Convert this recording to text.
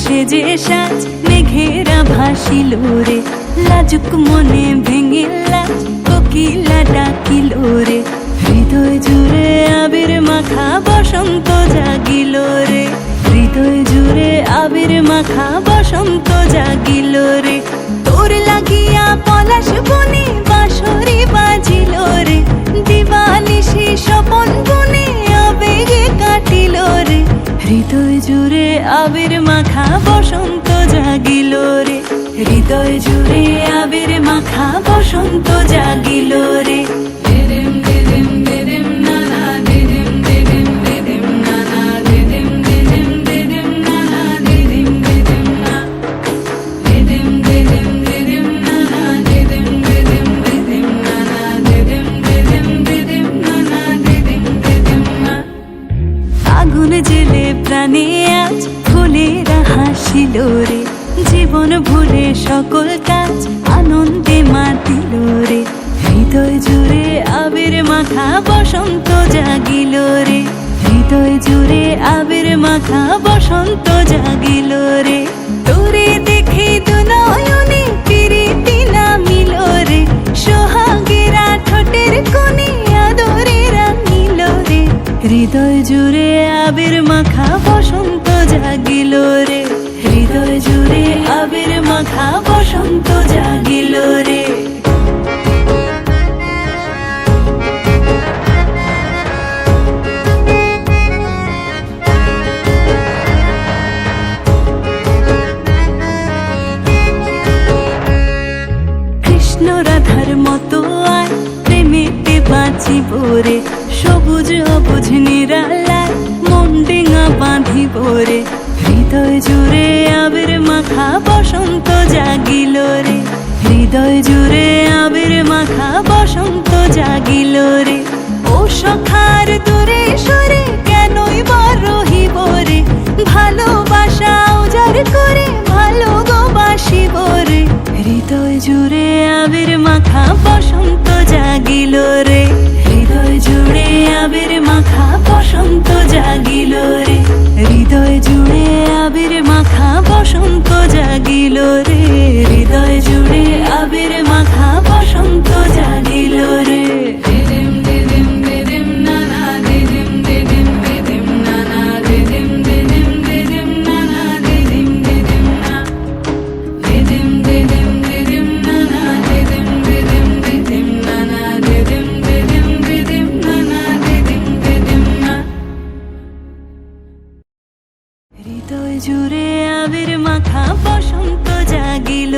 সেজে সাজ মেঘেরা ভাসিল রে, লাজুক মনে ভেঙে লাজ কোকিলা ডাকিল রে। হৃদয় জুড়ে আবির মাখা বসন্ত জাগিল রে, হৃদয় জুড়ে আবির মাখা বসন্ত জাগিল রে। তোর লাগিয়া পলাশ বনে বাঁশরি বাজিল রে, দিবানিশি স্বপন বনে আবেগে কাটিল রে। হৃদয় জুড়ে আবির মাখা বসন্ত জাগিল রে, হৃদয় জুড়ে আবির মাখা বসন্ত জাগিল রে। আগুন জেলে প্রাণে আজ ফুলেরা হাসিল রে, জীবন ভুলে সকল কাজ আনন্দে মাতিল রে। হৃদয় জুড়ে আবির মাখা বসন্ত জাগিল রে, হৃদয় জুড়ে আবির মাখা বসন্ত জাগিল রে। তোরে দেখে দুনয়নে প্রীতি নামিল রে, সোহাগেরা ঠোঁটের কোণে আদরে রাঙিল রে। হৃদয় জুড়ে আবির মাখা বসন্ত জাগিল রে, হৃদয় জুড়ে আবির মাখা বসন্ত জাগিল রে। কৃষ্ণ রাধার মতো আয় প্রেমেতে বাঁচিব রে, সবুজ অবুঝ নিরালায় মন ডিঙা বাঁধিব রে। হৃদয় জুড়ে আবির মাখা বসন্ত জাগিল রে, হৃদয় জুড়ে আবির মাখা বসন্ত জাগিল রে। ও সখার দূরে সরে কেনই বা রহিব রে, ভালোবাসা উজাড় করে ভালো গো বাসিব রে। হৃদয় জুড়ে আবির মাখা বসন্ত জাগিল রে, হৃদয় জুড়ে আবির মাখা বসন্ত জাগিল রে। হৃদয় জুড়ে আবির মাখা বসন্ত জাগিল রে, হৃদয় জুড়ে আবির মাখা বসন্ত জাগিল রে। হৃদয় জুড়ে আবির মাখা বসন্ত জাগিল